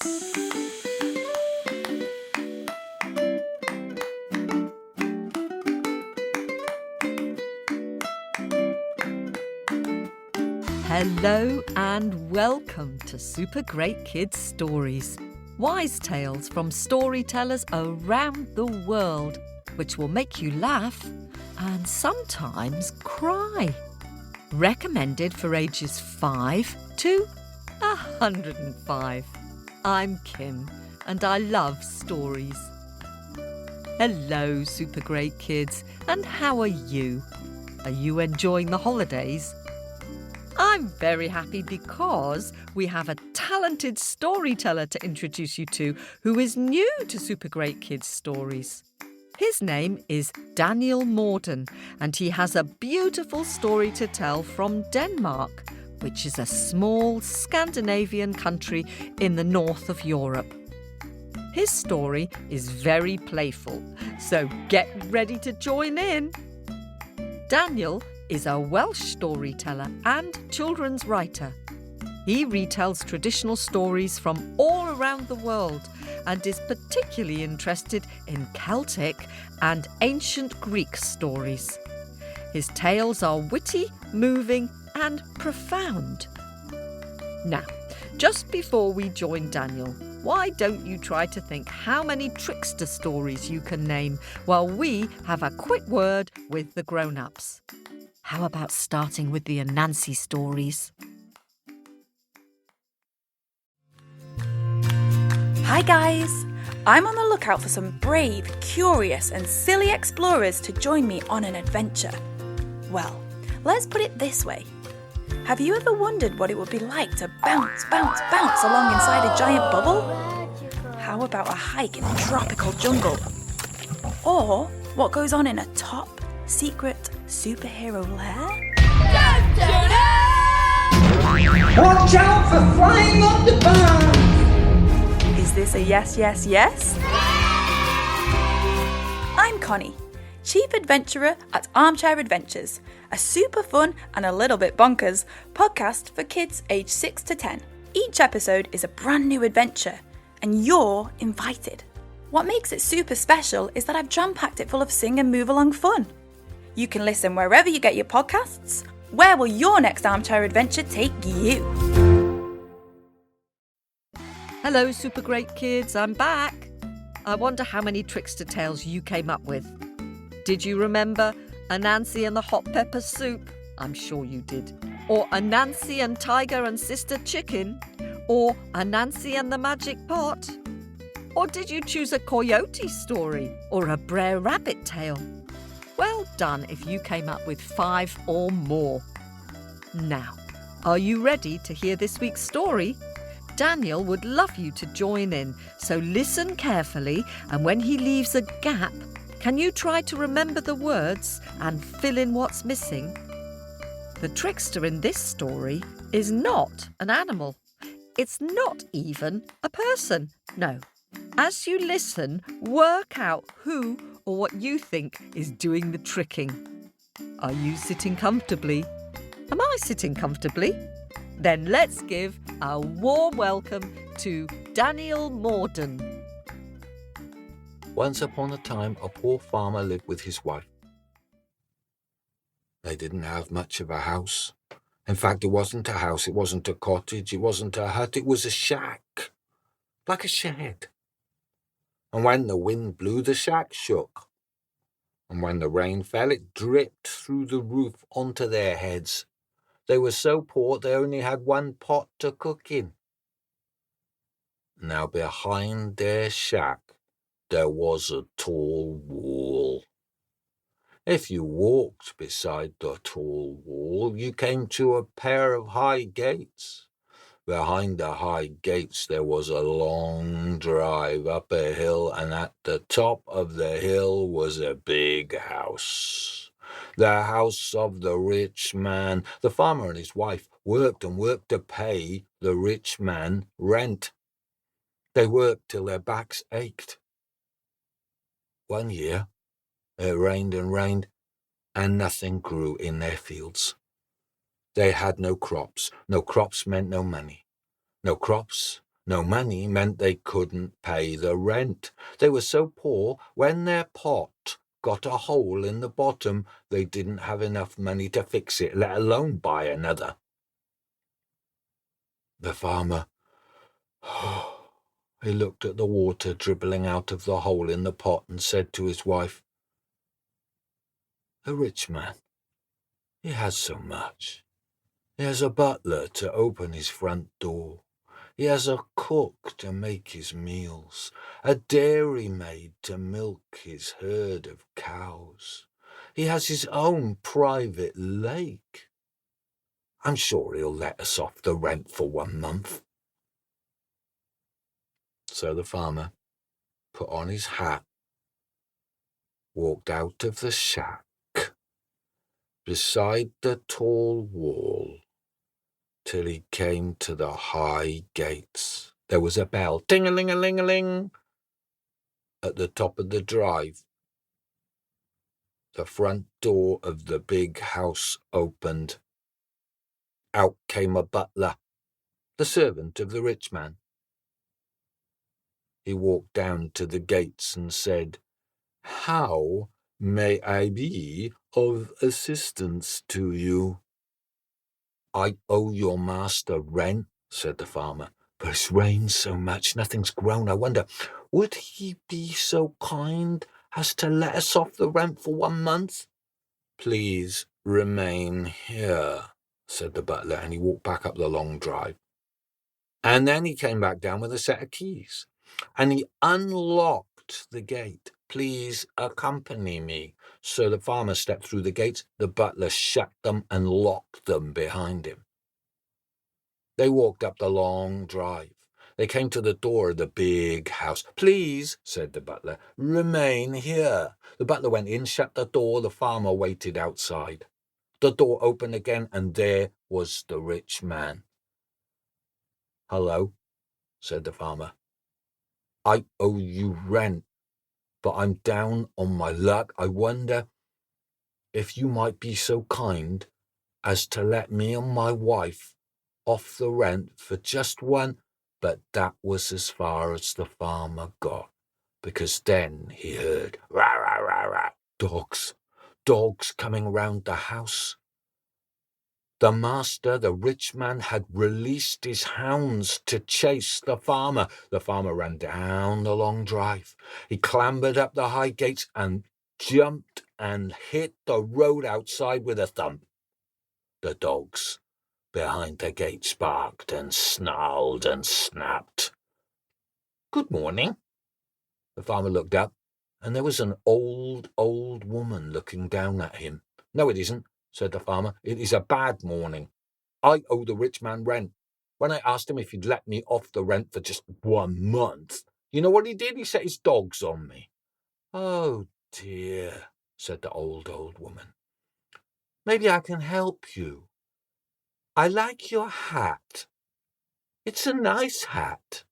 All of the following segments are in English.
Hello and welcome to Super Great Kids Stories, wise tales from storytellers around the world, which will make you laugh and sometimes cry. Recommended for ages 5 to 105. I'm Kim and I love stories. Hello, Super Great Kids, and how are you? Are you enjoying the holidays? I'm very happy because we have a talented storyteller to introduce you to who is new to Super Great Kids Stories. His name is Daniel Morden and he has a beautiful story to tell from Denmark, which is a small Scandinavian country in the north of Europe. His story is very playful, so get ready to join in. Daniel is a Welsh storyteller and children's writer. He retells traditional stories from all around the world and is particularly interested in Celtic and ancient Greek stories. His tales are witty, moving and profound. Now, just before we join Daniel, why don't you try to think how many trickster stories you can name while we have a quick word with the grown-ups? How about starting with the Anansi stories? Hi guys! I'm on the lookout for some brave, curious and silly explorers to join me on an adventure. Well, let's put it this way. Have you ever wondered what it would be like to bounce along inside a giant bubble? How about a hike in a tropical jungle? Or what goes on in a top secret superhero lair? Watch out for flying underpants! Is this a yes, yes, yes? I'm Connie, Chief Adventurer at Armchair Adventures, a super fun and a little bit bonkers podcast for kids aged 6 to 10. Each episode is a brand new adventure, and you're invited. What makes it super special is that I've jam-packed it full of sing and move along fun. You can listen wherever you get your podcasts. Where will your next armchair adventure take you? Hello, Super Great Kids, I'm back. I wonder how many trickster tales you came up with. Did you remember Anansi and the hot pepper soup? I'm sure you did. Or Anansi and Tiger and Sister Chicken? Or Anansi and the magic pot? Or did you choose a coyote story or a Brer Rabbit tale? Well done if you came up with 5 or more. Now, are you ready to hear this week's story? Daniel would love you to join in, so listen carefully, and when he leaves a gap, can you try to remember the words and fill in what's missing? The trickster in this story is not an animal. It's not even a person. No. As you listen, work out who or what you think is doing the tricking. Are you sitting comfortably? Am I sitting comfortably? Then let's give a warm welcome to Daniel Morden. Once upon a time, a poor farmer lived with his wife. They didn't have much of a house. In fact, it wasn't a house, it wasn't a cottage, it wasn't a hut, it was a shack, like a shed. And when the wind blew, the shack shook. And when the rain fell, it dripped through the roof onto their heads. They were so poor they only had one pot to cook in. Now behind their shack there was a tall wall. If you walked beside the tall wall, you came to a pair of high gates. Behind the high gates there was a long drive up a hill, and at the top of the hill was a big house. The house of the rich man. The farmer and his wife worked and worked to pay the rich man rent. They worked till their backs ached. One year it rained and rained, and nothing grew in their fields. They had no crops. No crops meant no money. No crops, No money meant they couldn't pay the rent. They were so poor, when their pot got a hole in the bottom, they didn't have enough money to fix it, let alone buy another. The farmer, he looked at the water dribbling out of the hole in the pot and said to his wife, "The rich man, he has so much. He has a butler to open his front door. He has a cook to make his meals, a dairymaid to milk his herd of cows. He has his own private lake. I'm sure he'll let us off the rent for 1 month." So the farmer put on his hat, walked out of the shack, beside the tall wall, till he came to the high gates. There was a bell, ting-a-ling-a-ling-a-ling, at the top of the drive. The front door of the big house opened. Out came a butler, the servant of the rich man. He walked down to the gates and said, "How may I be of assistance to you?" "I owe your master rent," said the farmer, "but it's rained so much, nothing's grown. I wonder, would he be so kind as to let us off the rent for 1 month?" "Please remain here," said the butler, and he walked back up the long drive. And then he came back down with a set of keys, and he unlocked the gate. "Please accompany me." So the farmer stepped through the gates, the butler shut them and locked them behind him. They walked up the long drive. They came to the door of the big house. "Please," said the butler, "remain here." The butler went in, shut the door. The farmer waited outside. The door opened again, and there was the rich man. "Hello," said the farmer. "I owe you rent, but I'm down on my luck. I wonder if you might be so kind as to let me and my wife off the rent for just one." But that was as far as the farmer got, because then he heard rah, rah, rah, rah, dogs coming round the house. The master, the rich man, had released his hounds to chase the farmer. The farmer ran down the long drive. He clambered up the high gates and jumped and hit the road outside with a thump. The dogs behind the gates barked and snarled and snapped. "Good morning." The farmer looked up, and there was an old woman looking down at him. "No, it isn't," said the farmer. "It is a bad morning. I owe the rich man rent. When I asked him if he'd let me off the rent for just 1 month, you know what he did? He set his dogs on me." "Oh, dear," said the old woman. "Maybe I can help you. I like your hat. It's a nice hat."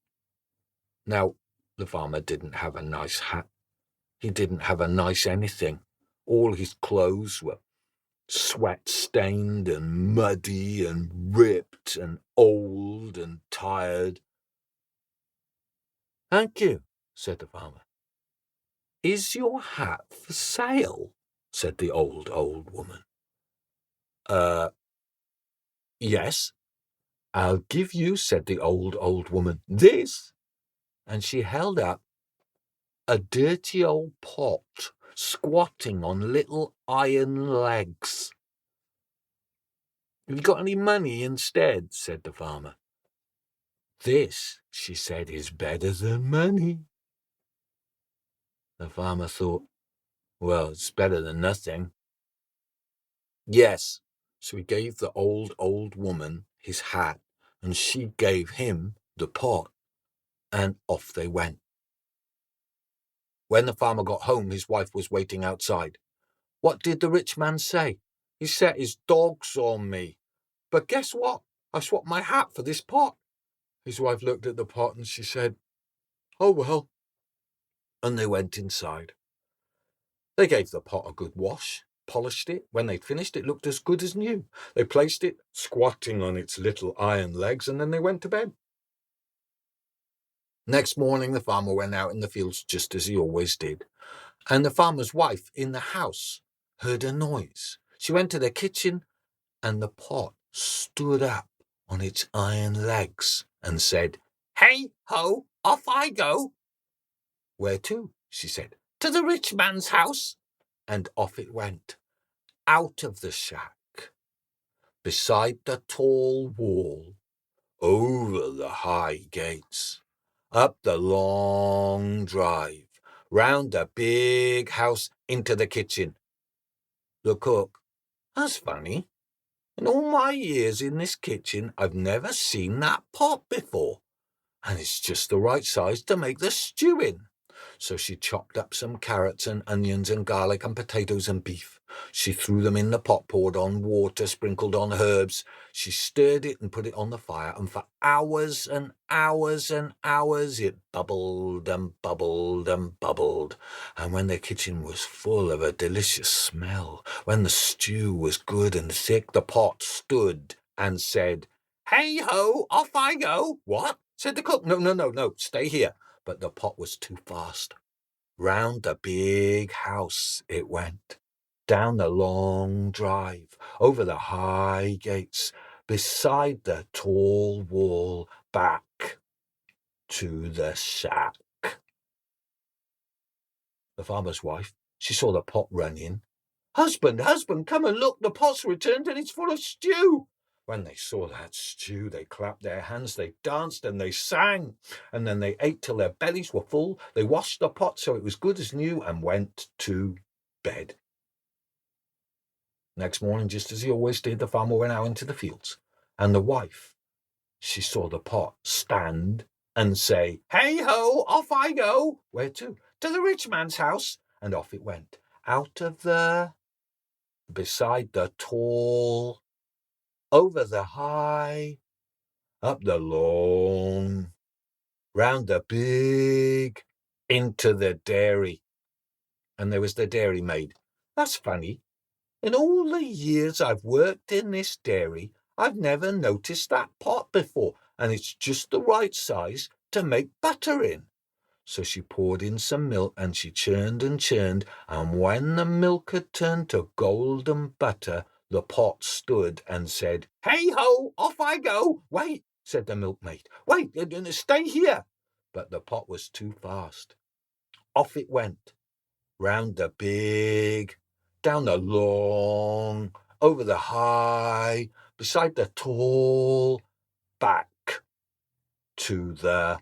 Now, the farmer didn't have a nice hat. He didn't have a nice anything. All his clothes were sweat-stained and muddy and ripped and old and tired. "Thank you," said the farmer. "Is your hat for sale?" said the old woman. Yes. "I'll give you," said the old woman, "this." And she held up a dirty old pot squatting on little iron legs. "Have you got any money instead?" said the farmer. "This," she said, "is better than money." The farmer thought, well, it's better than nothing. Yes, so he gave the old woman his hat, and she gave him the pot, and off they went. When the farmer got home, his wife was waiting outside. What did the rich man say? He set his dogs on me. But guess what? I swapped my hat for this pot. His wife looked at the pot and she said, "Oh, well." And they went inside. They gave the pot a good wash, polished it. When they'd finished, it looked as good as new. They placed it squatting on its little iron legs, and then they went to bed. Next morning, the farmer went out in the fields just as he always did, and the farmer's wife in the house heard a noise. She went to the kitchen, and the pot stood up on its iron legs and said, "Hey ho, off I go." "Where to?" she said. "To the rich man's house." And off it went, out of the shack, beside the tall wall, over the high gates, up the long drive, round the big house, into the kitchen. The cook, "That's funny. In all my years in this kitchen, I've never seen that pot before, and it's just the right size to make the stew in." So she chopped up some carrots and onions and garlic and potatoes and beef. She threw them in the pot, poured on water, sprinkled on herbs. She stirred it and put it on the fire, and for hours and hours and hours it bubbled and bubbled and bubbled. And when the kitchen was full of a delicious smell, when the stew was good and thick, the pot stood and said, "Hey ho, off I go." "What?" said the cook. No, stay here." But the pot was too fast. Round the big house it went, down the long drive, over the high gates, beside the tall wall, back to the shack. The farmer's wife, she saw the pot run in. Husband, come and look, the pot's returned and it's full of stew." When they saw that stew, they clapped their hands, they danced and they sang, and then they ate till their bellies were full. They washed the pot so it was good as new and went to bed. Next morning, just as he always did, the farmer went out into the fields, and the wife, she saw the pot stand and say, "Hey ho, off I go." "Where to?" "To the rich man's house." And off it went, out of the, beside the tall, over the high, up the long, round the big, into the dairy. And there was the dairy maid. "That's funny. In all the years I've worked in this dairy, I've never noticed that pot before, and it's just the right size to make butter in." So she poured in some milk, and she churned and churned, and when the milk had turned to golden butter, the pot stood and said, "Hey ho, off I go." "Wait," said the milkmaid. "Wait, stay here." But the pot was too fast. Off it went, round the big, down the long, over the high, beside the tall, back to the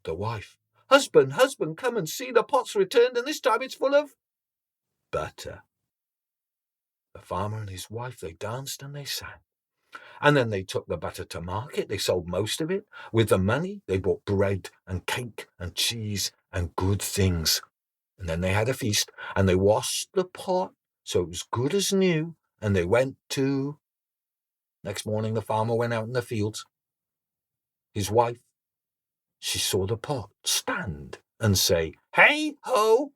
wife. Husband, come and see, the pot's returned, and this time it's full of butter." The farmer and his wife, they danced and they sang. And then they took the butter to market. They sold most of it. With the money, they bought bread and cake and cheese and good things. And then they had a feast, and they washed the pot so it was good as new, and they went to... Next morning, the farmer went out in the fields. His wife, she saw the pot stand and say, "Hey ho."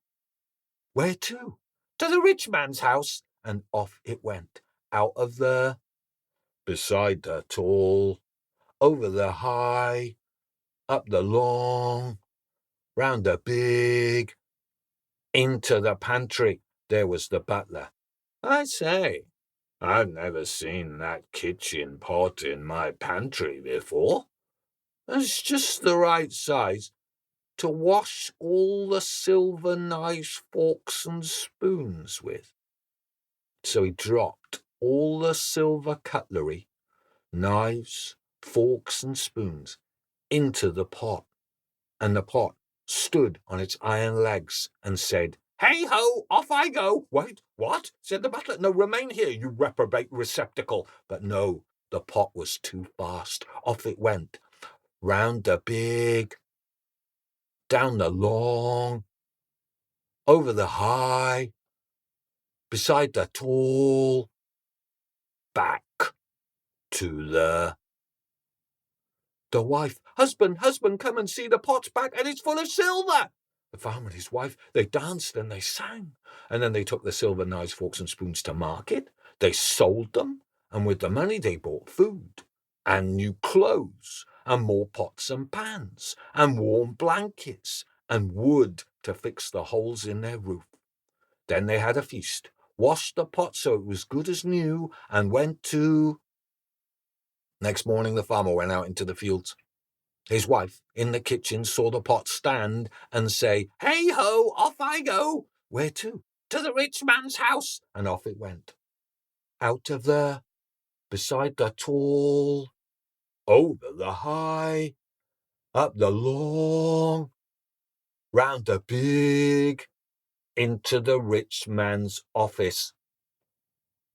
"Where to?" "To the rich man's house." And off it went, out of the, beside the tall, over the high, up the long, round the big, into the pantry. There was the butler. "I say, I've never seen that kitchen pot in my pantry before. It's just the right size to wash all the silver knives, forks, and spoons with." So he dropped all the silver cutlery, knives, forks, and spoons into the pot, and the pot stood on its iron legs and said, "Hey ho, off I go." "Wait, what?" said the butler. "No, remain here, you reprobate receptacle." But no, the pot was too fast. Off it went, round the big, down the long, over the high, beside the tall, back to the wife. Husband, come and see, the pot's back and it's full of silver." The farmer and his wife, they danced and they sang. And then they took the silver knives, forks, and spoons to market. They sold them, and with the money they bought food and new clothes and more pots and pans, and warm blankets, and wood to fix the holes in their roof. Then they had a feast, washed the pot so it was good as new, and went to... Next morning the farmer went out into the fields. His wife, in the kitchen, saw the pot stand and say, "Hey-ho, off I go." "Where to?" "To the rich man's house." And off it went. Out of there, beside the tall, over the high, up the long, round the big, into the rich man's office.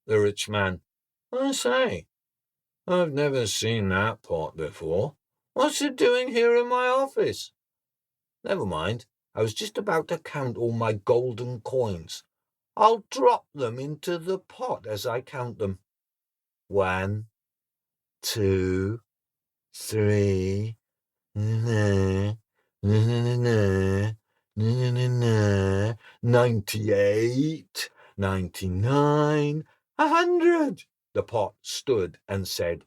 The rich man, "I say, I've never seen that pot before. What's it doing here in my office?" "Never mind. I was just about to count all my golden coins. I'll drop them into the pot as I count them. 1, 2, 3, 98, 99, 100. The pot stood and said,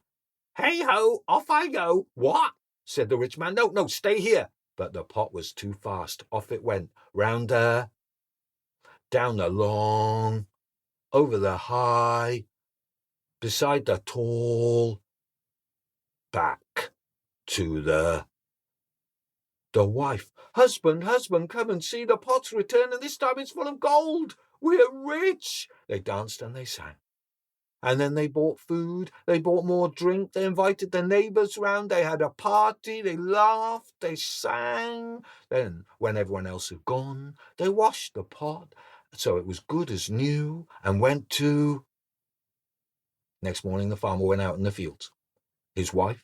"Hey-ho, off I go." "What?" said the rich man. No, stay here." But the pot was too fast. Off it went, round down the long, over the high, beside the tall, back to the wife. "Husband, come and see, the pot's returned, and this time it's full of gold. We're rich." They danced and they sang. And then they bought food, they bought more drink, they invited their neighbours round, they had a party, they laughed, they sang. Then, when everyone else had gone, they washed the pot so it was good as new and went to... Next morning the farmer went out in the fields. His wife,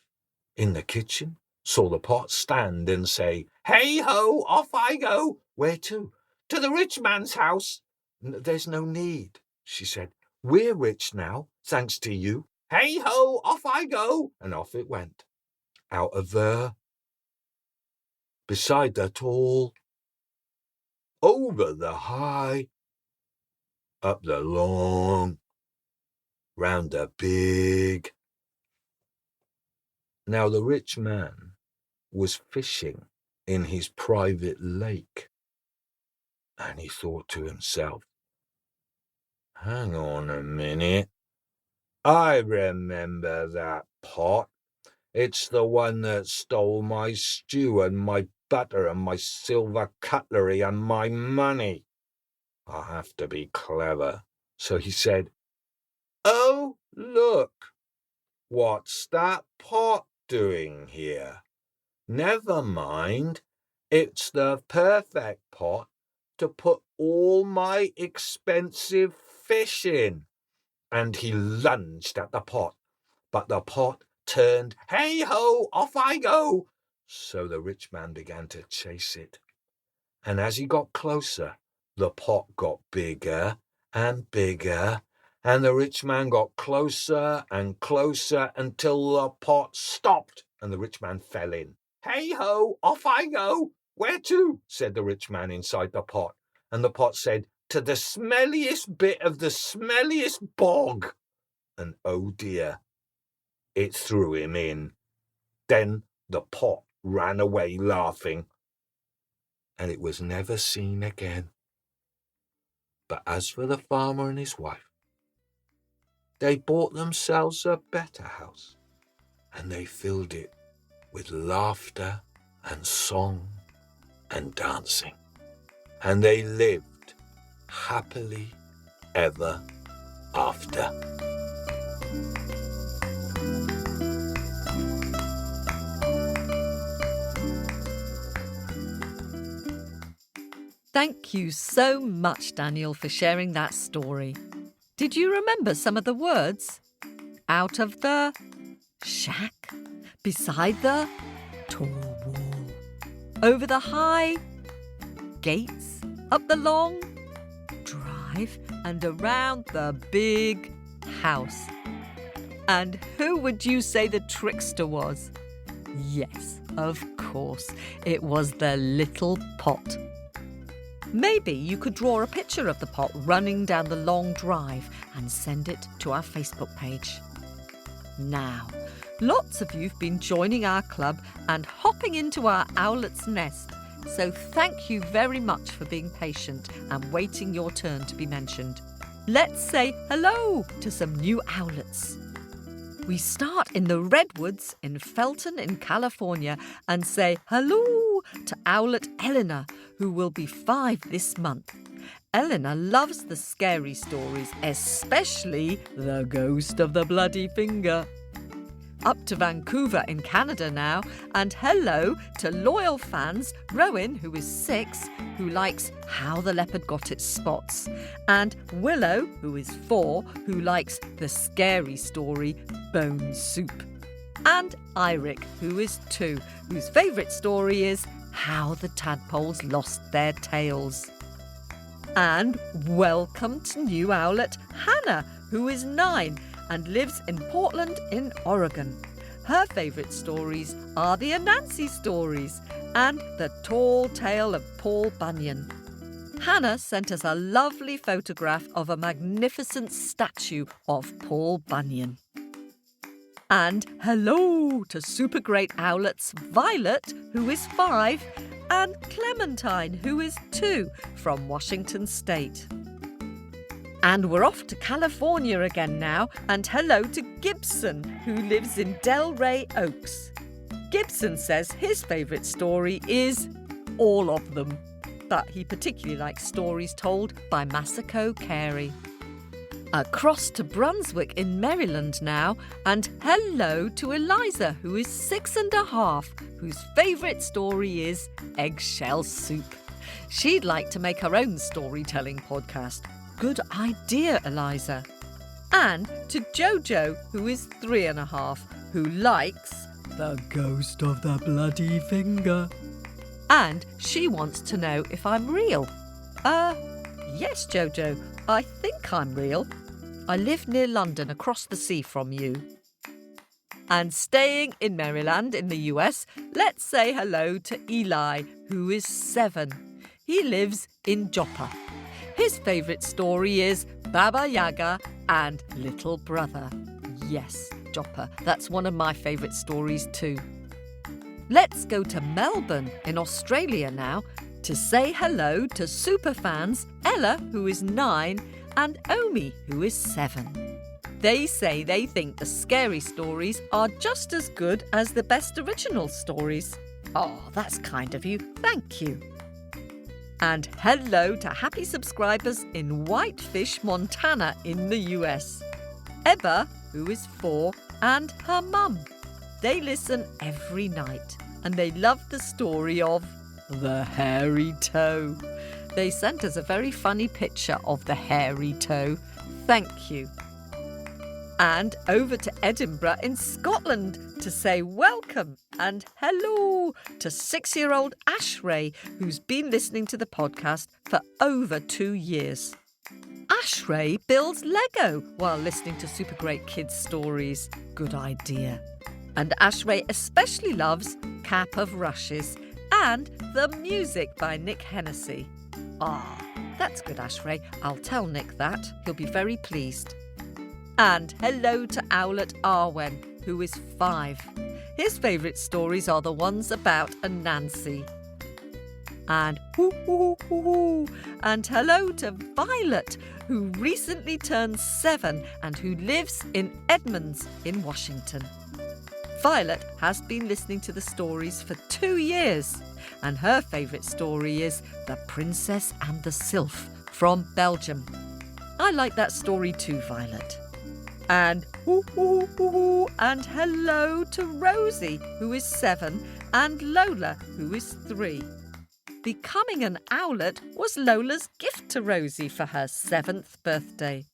in the kitchen, saw the pot stand and say, "Hey-ho, off I go." "Where to?" "To the rich man's house." "There's no need," she said. "We're rich now, thanks to you. Hey-ho, off I go." And off it went. Out of there, beside the tall, over the high, up the long, round the big. Now the rich man was fishing in his private lake, and he thought to himself, "Hang on a minute. I remember that pot. It's the one that stole my stew and my butter and my silver cutlery and my money. I'll have to be clever." So he said, "Oh, look, what's that pot doing here? Never mind, it's the perfect pot to put all my expensive fish in." And he lunged at the pot, but the pot turned, "Hey-ho, off I go." So the rich man began to chase it. And as he got closer, the pot got bigger and bigger, and the rich man got closer and closer until the pot stopped and the rich man fell in. "Hey-ho, off I go." "Where to?" said the rich man inside the pot. And the pot said, "To the smelliest bit of the smelliest bog." And oh dear, it threw him in. Then the pot ran away laughing, and it was never seen again. But as for the farmer and his wife, they bought themselves a better house, and they filled it with laughter and song and dancing, and they lived happily ever after. Thank you so much, Daniel, for sharing that story. Did you remember some of the words? Out of the shack, beside the tall wall, over the high gates, up the long drive, and around the big house. And who would you say the trickster was? Yes, of course, it was the little pot. Maybe you could draw a picture of the pot running down the long drive and send it to our Facebook page. Now, lots of you've been joining our club and hopping into our owlet's nest. So thank you very much for being patient and waiting your turn to be mentioned. Let's say hello to some new owlets. We start in the redwoods in Felton in California and say hello to owlet Eleanor, who will be 5 this month. Eleanor loves the scary stories, especially The Ghost of the Bloody Finger. Up to Vancouver in Canada now, and hello to loyal fans Rowan, who is 6, who likes How the Leopard Got Its Spots, and Willow, who is 4, who likes the scary story Bone Soup, and Iric, who is 2, whose favourite story is How the Tadpoles Lost Their Tails. And welcome to new owlet Hannah, who is 9 and lives in Portland in Oregon. Her favourite stories are the Anansi stories and The Tall Tale of Paul Bunyan. Hannah sent us a lovely photograph of a magnificent statue of Paul Bunyan. And hello to super great owlets Violet, who is 5, and Clementine, who is 2, from Washington State. And we're off to California again now, and hello to Gibson, who lives in Delray Oaks. Gibson says his favourite story is all of them, but he particularly likes stories told by Masako Carey. Across to Brunswick in Maryland now, and hello to Eliza, who is 6½, whose favourite story is Eggshell Soup. She'd like to make her own storytelling podcast. Good idea, Eliza. And to Jojo, who is 3½, who likes The Ghost of the Bloody Finger. And she wants to know if I'm real. Yes, Jojo, I think I'm real. I live near London, across the sea from you. And staying in Maryland in the US, let's say hello to Eli, who is 7. He lives in Joppa. His favourite story is Baba Yaga and Little Brother. Yes, Joppa, that's one of my favourite stories too. Let's go to Melbourne in Australia now to say hello to superfans Ella, who is 9, and Omi, who is 7. They say they think the scary stories are just as good as the best original stories. Oh, that's kind of you. Thank you. And hello to happy subscribers in Whitefish, Montana in the US. Ebba, who is 4, and her mum. They listen every night and they love the story of the hairy toe. They sent us a very funny picture of the hairy toe. Thank you. And over to Edinburgh in Scotland to say welcome and hello to 6-year-old Ashray, who's been listening to the podcast for over 2 years. Ashray builds Lego while listening to Super Great Kids stories. Good idea. And Ashray especially loves Cap of Rushes and the music by Nick Hennessy. That's good, Ashray. I'll tell Nick that. He'll be very pleased. And hello to Owlet Arwen, who is 5. His favourite stories are the ones about Anansi. And and hello to Violet, who recently turned 7 and who lives in Edmonds in Washington. Violet has been listening to the stories for 2 years, and her favourite story is The Princess and the Sylph from Belgium. I like that story too, Violet. And and hello to Rosie, who is 7, and Lola, who is 3. Becoming an owlet was Lola's gift to Rosie for her 7th birthday.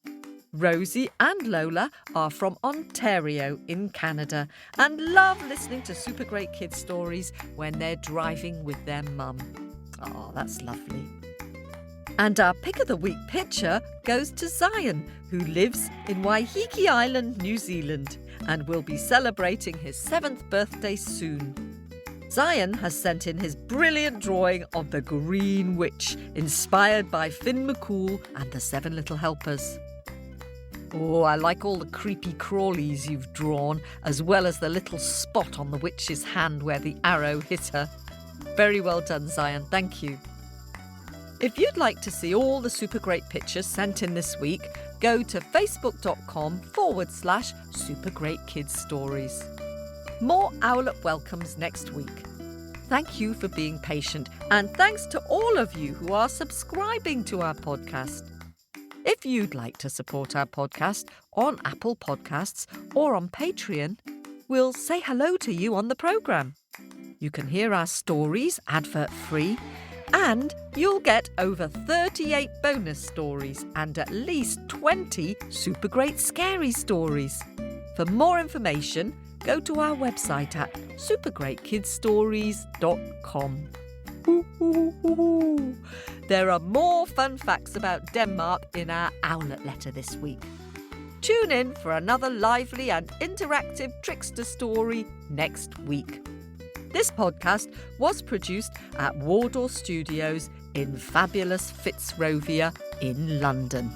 Rosie and Lola are from Ontario in Canada and love listening to Super Great Kids stories when they're driving with their mum. Oh, that's lovely. And our Pick of the Week picture goes to Zion, who lives in Waiheke Island, New Zealand, and will be celebrating his 7th birthday soon. Zion has sent in his brilliant drawing of the Green Witch, inspired by Finn McCool and the 7 Little Helpers. Oh, I like all the creepy crawlies you've drawn, as well as the little spot on the witch's hand where the arrow hit her. Very well done, Zion, thank you. If you'd like to see all the super great pictures sent in this week, go to facebook.com/supergreatkidsstories. More Owlet welcomes next week. Thank you for being patient, and thanks to all of you who are subscribing to our podcast. If you'd like to support our podcast on Apple Podcasts or on Patreon, we'll say hello to you on the programme. You can hear our stories advert-free, and you'll get over 38 bonus stories and at least 20 super great scary stories. For more information, go to our website at supergreatkidsstories.com. There are more fun facts about Denmark in our Owlet letter this week. Tune in for another lively and interactive trickster story next week. This podcast was produced at Wardour Studios in fabulous Fitzrovia in London.